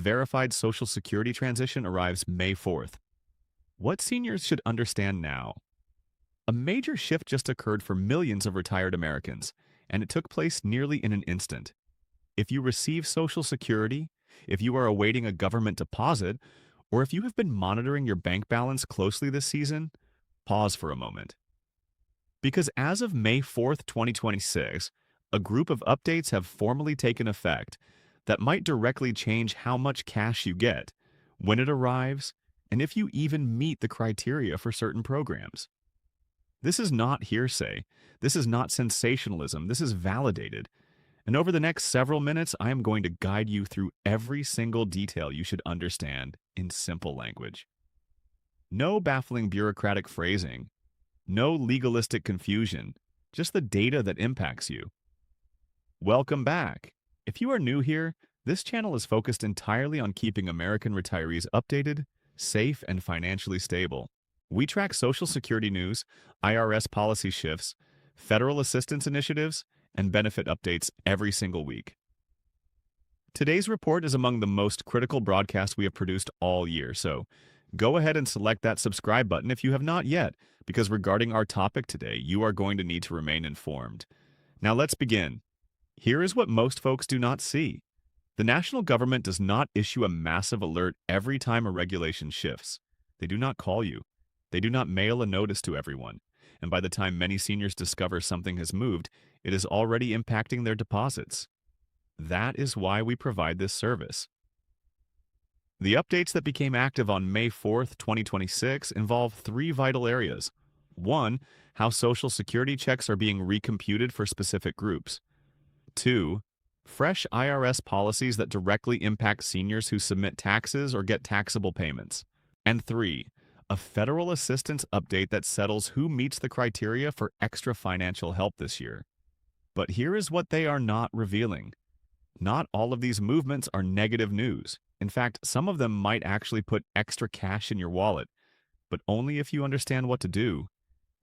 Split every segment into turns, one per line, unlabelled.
verified Social Security transition arrives May 4th. What seniors should understand now? A major shift just occurred for millions of retired Americans, and it took place nearly in an instant. If you receive Social Security, if you are awaiting a government deposit, or if you have been monitoring your bank balance closely this season, pause for a moment. Because as of May 4th, 2026, a group of updates have formally taken effect that might directly change how much cash you get, when it arrives, and if you even meet the criteria for certain programs. This is not hearsay. This is not sensationalism. This is validated. And over the next several minutes, I am going to guide you through every single detail you should understand in simple language. No baffling bureaucratic phrasing, no legalistic confusion, just the data that impacts you. Welcome back. If you are new here, this channel is focused entirely on keeping American retirees updated, safe, and financially stable. We track Social Security news, IRS policy shifts, federal assistance initiatives, and benefit updates every single week. Today's report is among the most critical broadcasts we have produced all year, so go ahead and select that subscribe button if you have not yet, because regarding our topic today, you are going to need to remain informed. Now let's begin. Here is what most folks do not see. The national government does not issue a massive alert every time a regulation shifts. They do not call you. They do not mail a notice to everyone. And by the time many seniors discover something has moved, it is already impacting their deposits. That is why we provide this service. The updates that became active on May 4th, 2026 involve three vital areas. 1. How Social Security checks are being recomputed for specific groups. 2. Fresh IRS policies that directly impact seniors who submit taxes or get taxable payments. And 3. A federal assistance update that settles who meets the criteria for extra financial help this year. But here is what they are not revealing. Not all of these movements are negative news. In fact, some of them might actually put extra cash in your wallet, but only if you understand what to do,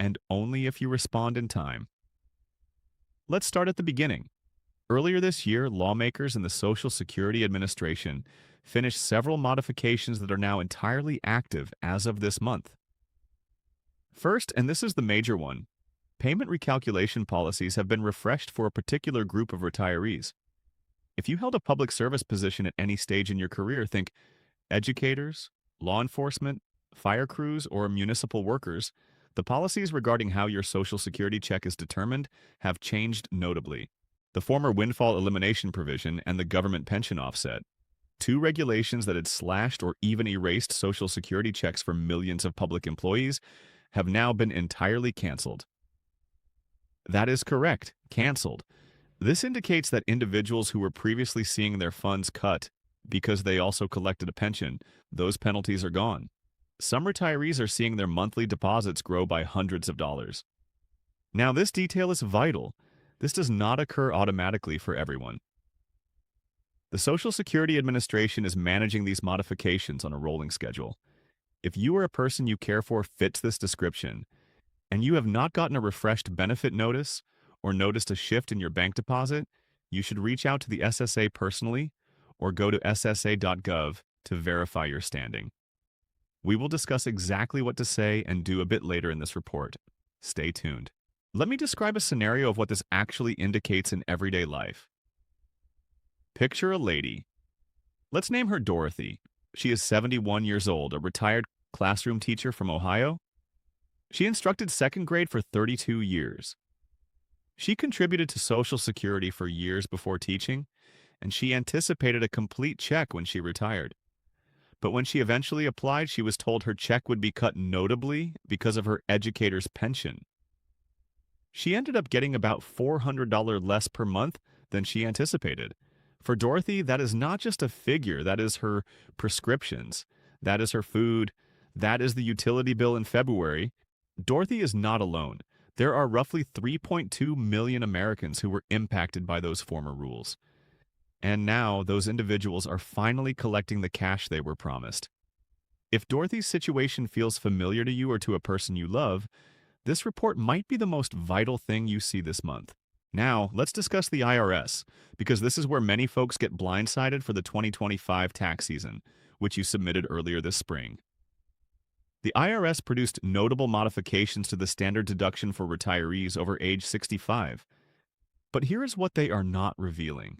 and only if you respond in time. Let's start at the beginning. Earlier this year, lawmakers in the Social Security Administration finished several modifications that are now entirely active as of this month. First, and this is the major one, payment recalculation policies have been refreshed for a particular group of retirees. If you held a public service position at any stage in your career, think educators, law enforcement, fire crews, or municipal workers, the policies regarding how your Social Security check is determined have changed notably. The former windfall elimination provision and the government pension offset, two regulations that had slashed or even erased Social Security checks for millions of public employees, have now been entirely canceled. That is correct, canceled. This indicates that individuals who were previously seeing their funds cut because they also collected a pension, those penalties are gone. Some retirees are seeing their monthly deposits grow by hundreds of dollars. Now, this detail is vital. This does not occur automatically for everyone. The Social Security Administration is managing these modifications on a rolling schedule. If you or a person you care for fits this description, and you have not gotten a refreshed benefit notice or noticed a shift in your bank deposit, you should reach out to the SSA personally or go to ssa.gov to verify your standing. We will discuss exactly what to say and do a bit later in this report. Stay tuned. Let me describe a scenario of what this actually indicates in everyday life. Picture a lady. Let's name her Dorothy. She is 71 years old, a retired classroom teacher from Ohio. She instructed second grade for 32 years. She contributed to Social Security for years before teaching, and she anticipated a complete check when she retired. But when she eventually applied, she was told her check would be cut notably because of her educator's pension. She ended up getting about $400 less per month than she anticipated. For Dorothy, that is not just a figure, that is her prescriptions, that is her food, that is the utility bill in February. Dorothy is not alone. There are roughly 3.2 million Americans who were impacted by those former rules. And now those individuals are finally collecting the cash they were promised. If Dorothy's situation feels familiar to you or to a person you love, this report might be the most vital thing you see this month. Now, let's discuss the IRS, because this is where many folks get blindsided for the 2025 tax season, which you submitted earlier this spring. The IRS produced notable modifications to the standard deduction for retirees over age 65. But here is what they are not revealing.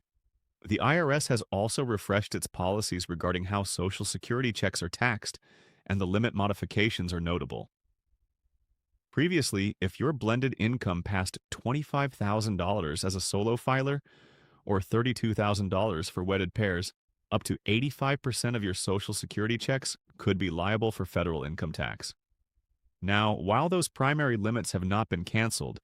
The IRS has also refreshed its policies regarding how Social Security checks are taxed, and the limit modifications are notable. Previously, if your blended income passed $25,000 as a solo filer or $32,000 for wedded pairs, up to 85% of your Social Security checks could be liable for federal income tax. Now, while those primary limits have not been canceled,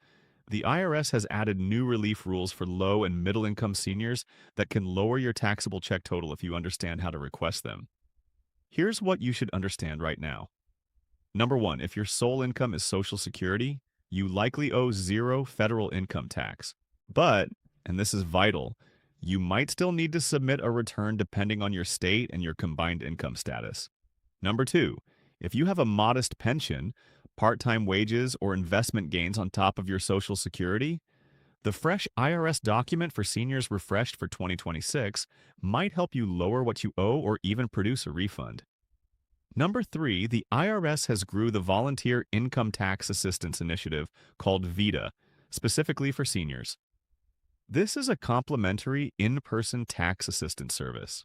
the IRS has added new relief rules for low and middle income seniors that can lower your taxable check total if you understand how to request them. Here's what you should understand right now. Number one, if your sole income is Social Security, you likely owe zero federal income tax. But, and this is vital, you might still need to submit a return depending on your state and your combined income status. Number two, if you have a modest pension, part-time wages, or investment gains on top of your Social Security, the fresh IRS document for seniors refreshed for 2026 might help you lower what you owe or even produce a refund. Number three, the IRS has grew the Volunteer Income Tax Assistance Initiative called VITA, specifically for seniors. This is a complimentary in-person tax assistance service.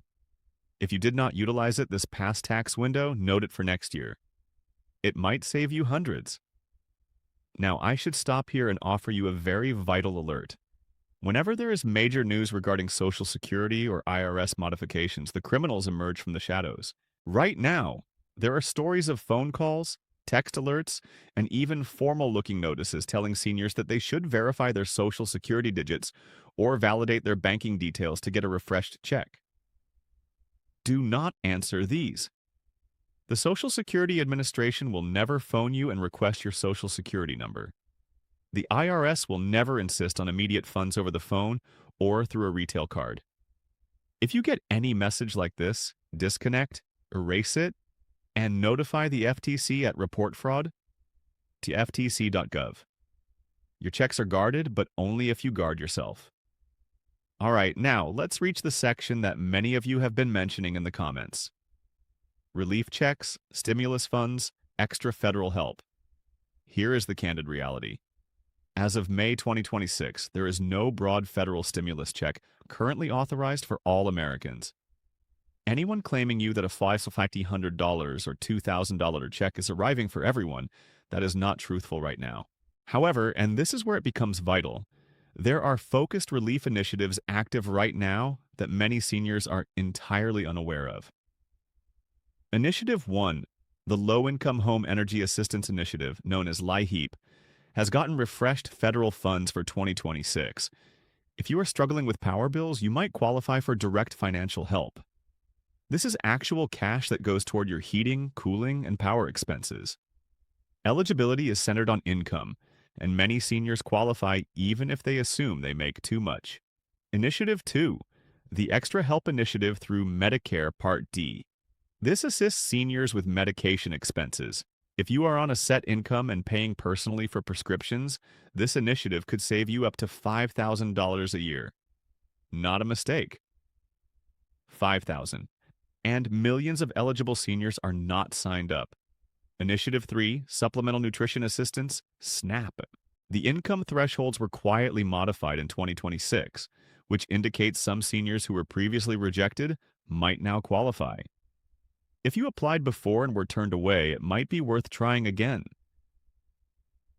If you did not utilize it this past tax window, note it for next year. It might save you hundreds. Now, I should stop here and offer you a very vital alert. Whenever there is major news regarding Social Security or IRS modifications, the criminals emerge from the shadows. Right now, there are stories of phone calls, text alerts, and even formal-looking notices telling seniors that they should verify their Social Security digits or validate their banking details to get a refreshed check. Do not answer these. The Social Security Administration will never phone you and request your Social Security number. The IRS will never insist on immediate funds over the phone or through a retail card. If you get any message like this, disconnect, erase it, and notify the FTC at reportfraud to ftc.gov. Your checks are guarded, but only if you guard yourself. All right, now let's reach the section that many of you have been mentioning in the comments. Relief checks, stimulus funds, extra federal help. Here is the candid reality. As of May 2026, there is no broad federal stimulus check currently authorized for all Americans. Anyone claiming you that a $500 or $2,000 check is arriving for everyone, that is not truthful right now. However, and this is where it becomes vital, there are focused relief initiatives active right now that many seniors are entirely unaware of. Initiative 1, the Low-Income Home Energy Assistance Initiative, known as LIHEAP, has gotten refreshed federal funds for 2026. If you are struggling with power bills, you might qualify for direct financial help. This is actual cash that goes toward your heating, cooling, and power expenses. Eligibility is centered on income, and many seniors qualify even if they assume they make too much. Initiative 2, the Extra Help Initiative through Medicare Part D. This assists seniors with medication expenses. If you are on a set income and paying personally for prescriptions, this initiative could save you up to $5,000 a year. Not a mistake. $5,000. And millions of eligible seniors are not signed up. Initiative 3, Supplemental Nutrition Assistance, SNAP. The income thresholds were quietly modified in 2026, which indicates some seniors who were previously rejected might now qualify. If you applied before and were turned away, it might be worth trying again.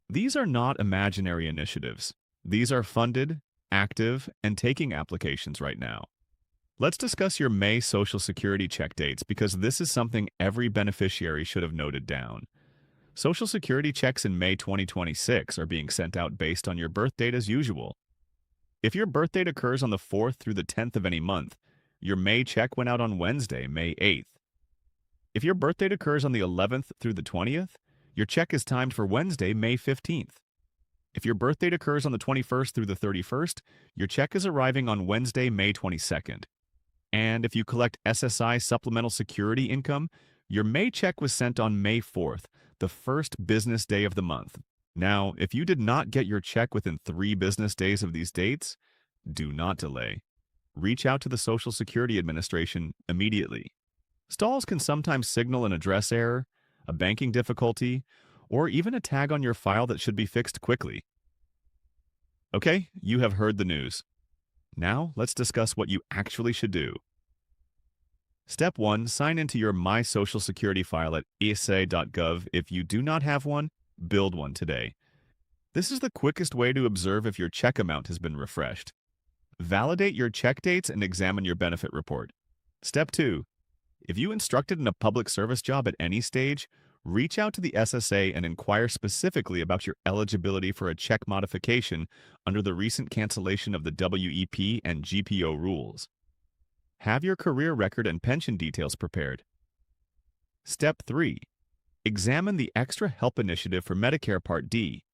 These are not imaginary initiatives. These are funded, active, and taking applications right now. Let's discuss your May Social Security check dates because this is something every beneficiary should have noted down. Social Security checks in May 2026 are being sent out based on your birth date as usual. If your birth date occurs on the 4th through the 10th of any month, your May check went out on Wednesday, May 8th. If your birth date occurs on the 11th through the 20th, your check is timed for Wednesday, May 15th. If your birth date occurs on the 21st through the 31st, your check is arriving on Wednesday, May 22nd. And if you collect SSI supplemental security income, your May check was sent on May 4th, the first business day of the month. Now, if you did not get your check within 3 business days of these dates, do not delay. Reach out to the Social Security Administration immediately. Stalls can sometimes signal an address error, a banking difficulty, or even a tag on your file that should be fixed quickly. Okay, you have heard the news. Now, let's discuss what you actually should do. Step 1. Sign into your My Social Security file at esa.gov. If you do not have one, build one today. This is the quickest way to observe if your check amount has been refreshed. Validate your check dates and examine your benefit report. Step 2. If you instructed in a public service job at any stage, reach out to the SSA and inquire specifically about your eligibility for a check modification under the recent cancellation of the WEP and GPO rules. Have your career record and pension details prepared. Step 3. Examine the Extra Help initiative for Medicare Part D.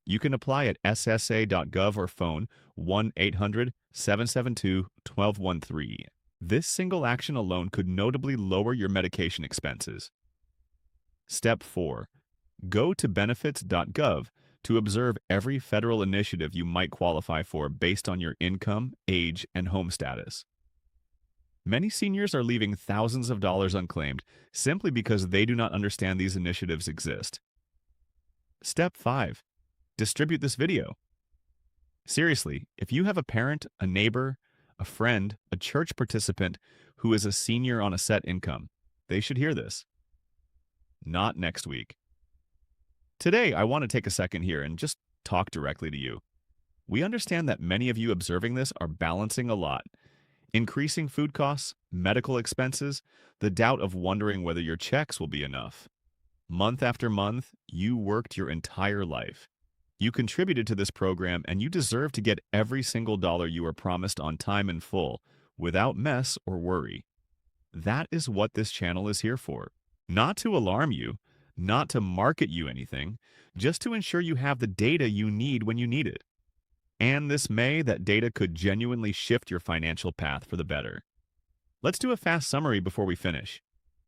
You can apply at ssa.gov or phone 1-800-772-1213. This single action alone could notably lower your medication expenses. Step 4. Go to benefits.gov to observe every federal initiative you might qualify for based on your income, age, and home status. Many seniors are leaving thousands of dollars unclaimed simply because they do not understand these initiatives exist. Step 5. Distribute this video. Seriously, if you have a parent, a neighbor, a friend, a church participant who is a senior on a set income, they should hear this. Not next week. Today, I want to take a second here and just talk directly to you. We understand that many of you observing this are balancing a lot. Increasing food costs, medical expenses, the doubt of wondering whether your checks will be enough. Month after month, you worked your entire life. You contributed to this program and you deserve to get every single dollar you were promised on time in full, without mess or worry. That is what this channel is here for. Not to alarm you, not to market you anything, just to ensure you have the data you need when you need it. And this May, that data could genuinely shift your financial path for the better. Let's do a fast summary before we finish.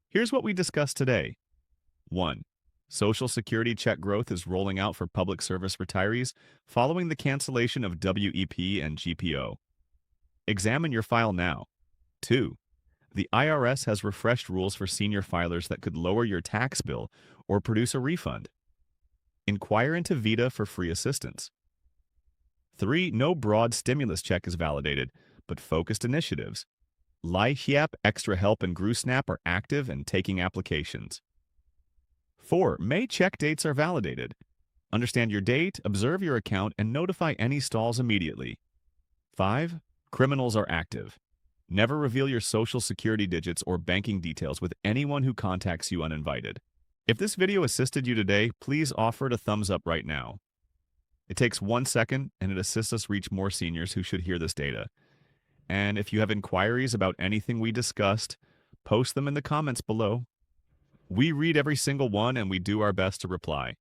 Here's what we discussed today. 1. Social Security check growth is rolling out for public service retirees following the cancellation of WEP and GPO. Examine your file now. 2. The IRS has refreshed rules for senior filers that could lower your tax bill or produce a refund. Inquire into VITA for free assistance. 3. No broad stimulus check is validated, but focused initiatives. LIHEAP, Extra Help, and GRUSNAP are active and taking applications. 4. May check dates are validated. Understand your date, observe your account, and notify any stalls immediately. 5. Criminals are active. Never reveal your social security digits or banking details with anyone who contacts you uninvited. If this video assisted you today, please offer it a thumbs up right now. It takes 1 second, and it assists us reach more seniors who should hear this data. And if you have inquiries about anything we discussed, post them in the comments below. We read every single one, and we do our best to reply.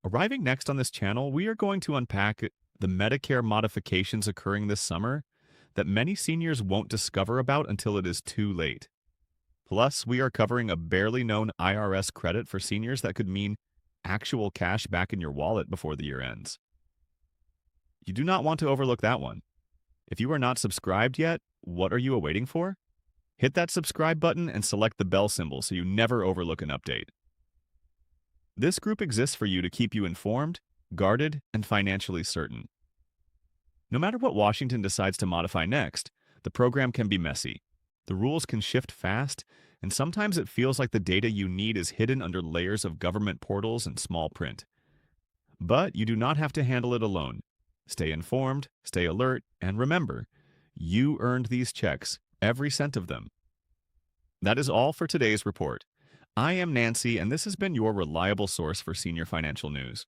Arriving next on this channel, we are going to unpack the Medicare modifications occurring this summer that many seniors won't discover about until it is too late. Plus, we are covering a barely known IRS credit for seniors that could mean actual cash back in your wallet before the year ends. You do not want to overlook that one. If you are not subscribed yet, what are you waiting for? Hit that subscribe button and select the bell symbol so you never overlook an update. This group exists for you to keep you informed, guarded, and financially certain. No matter what Washington decides to modify next, the program can be messy. The rules can shift fast, and sometimes it feels like the data you need is hidden under layers of government portals and small print. But you do not have to handle it alone. Stay informed, stay alert, and remember, you earned these checks, every cent of them. That is all for today's report. I am Nancy, and this has been your reliable source for senior financial news.